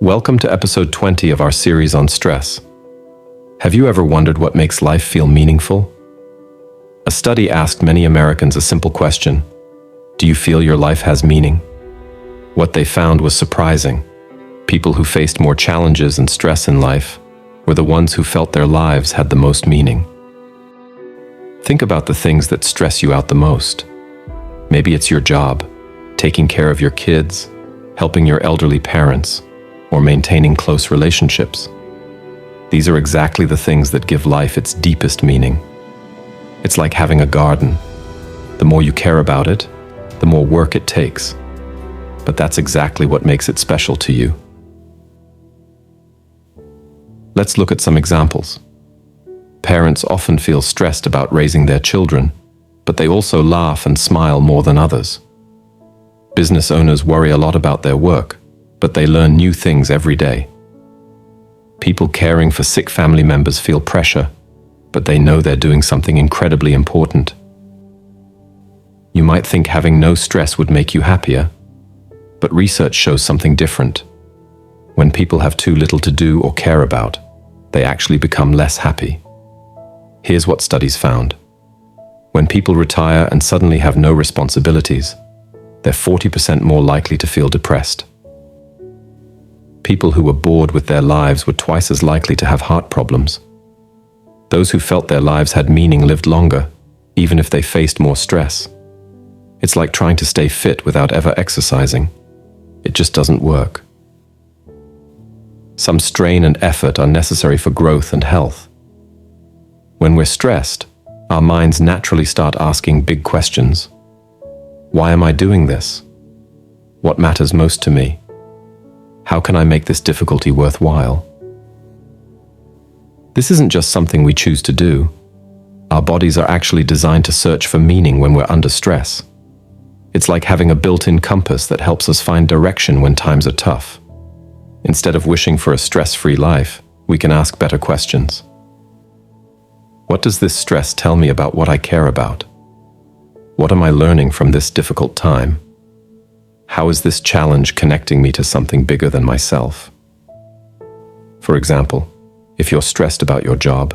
Welcome to episode 20 of our series on stress. Have you ever wondered what makes life feel meaningful? A study asked many Americans a simple question: do you feel your life has meaning? What they found was surprising. People who faced more challenges and stress in life were the ones who felt their lives had the most meaning. Think about the things that stress you out the most. Maybe it's your job, taking care of your kids, helping your elderly parents, or maintaining close relationships. These are exactly the things that give life its deepest meaning. It's like having a garden. The more you care about it, the more work it takes. But that's exactly what makes it special to you. Let's look at some examples. Parents often feel stressed about raising their children, but they also laugh and smile more than others. Business owners worry a lot about their work, but they learn new things every day. People caring for sick family members feel pressure, but they know they're doing something incredibly important. You might think having no stress would make you happier, but research shows something different. When people have too little to do or care about, they actually become less happy. Here's what studies found. When people retire and suddenly have no responsibilities, they're 40% more likely to feel depressed. People who were bored with their lives were twice as likely to have heart problems. Those who felt their lives had meaning lived longer, even if they faced more stress. It's like trying to stay fit without ever exercising. It just doesn't work. Some strain and effort are necessary for growth and health. When we're stressed, our minds naturally start asking big questions. Why am I doing this? What matters most to me? How can I make this difficulty worthwhile? This isn't just something we choose to do. Our bodies are actually designed to search for meaning when we're under stress. It's like having a built-in compass that helps us find direction when times are tough. Instead of wishing for a stress-free life, we can ask better questions. What does this stress tell me about what I care about? What am I learning from this difficult time? How is this challenge connecting me to something bigger than myself? For example, if you're stressed about your job,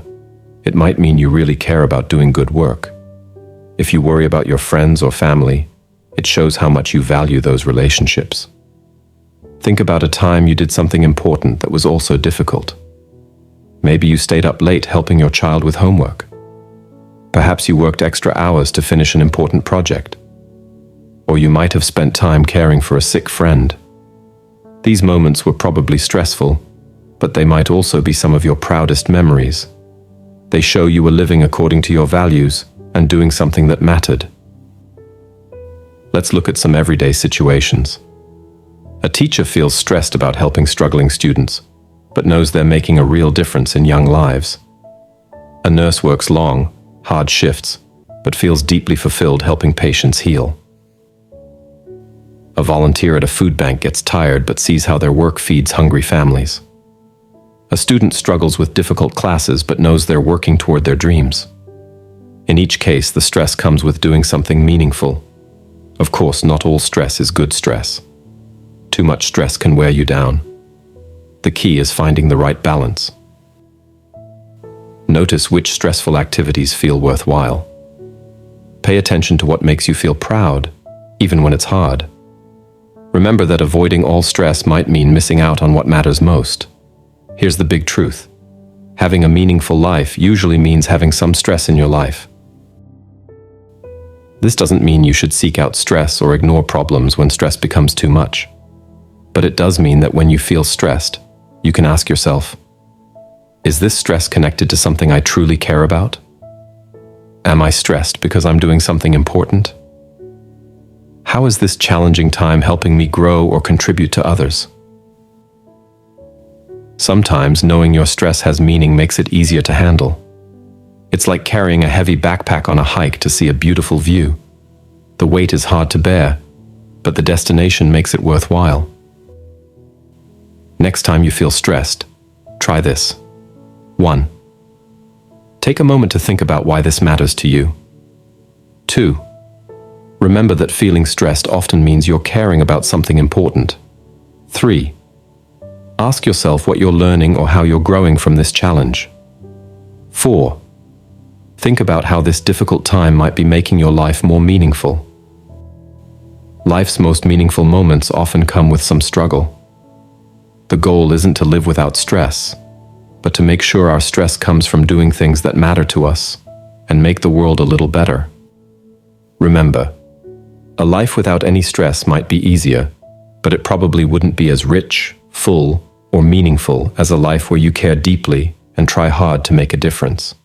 it might mean you really care about doing good work. If you worry about your friends or family, it shows how much you value those relationships. Think about a time you did something important that was also difficult. Maybe you stayed up late helping your child with homework. Perhaps you worked extra hours to finish an important project. Or you might have spent time caring for a sick friend. These moments were probably stressful, but they might also be some of your proudest memories. They show you were living according to your values and doing something that mattered. Let's look at some everyday situations. A teacher feels stressed about helping struggling students, but knows they're making a real difference in young lives. A nurse works long, hard shifts, but feels deeply fulfilled helping patients heal. A volunteer at a food bank gets tired but sees how their work feeds hungry families. A student struggles with difficult classes but knows they're working toward their dreams. In each case, the stress comes with doing something meaningful. Of course, not all stress is good stress. Too much stress can wear you down. The key is finding the right balance. Notice which stressful activities feel worthwhile. Pay attention to what makes you feel proud, even when it's hard. Remember that avoiding all stress might mean missing out on what matters most. Here's the big truth. Having a meaningful life usually means having some stress in your life. This doesn't mean you should seek out stress or ignore problems when stress becomes too much. But it does mean that when you feel stressed, you can ask yourself, is this stress connected to something I truly care about? Am I stressed because I'm doing something important? How is this challenging time helping me grow or contribute to others? Sometimes knowing your stress has meaning makes it easier to handle. It's like carrying a heavy backpack on a hike to see a beautiful view. The weight is hard to bear, but the destination makes it worthwhile. Next time you feel stressed, try this. 1. Take a moment to think about why this matters to you. 2. Remember that feeling stressed often means you're caring about something important. 3. Ask yourself what you're learning or how you're growing from this challenge. 4. Think about how this difficult time might be making your life more meaningful. Life's most meaningful moments often come with some struggle. The goal isn't to live without stress, but to make sure our stress comes from doing things that matter to us and make the world a little better. Remember, a life without any stress might be easier, but it probably wouldn't be as rich, full, or meaningful as a life where you care deeply and try hard to make a difference.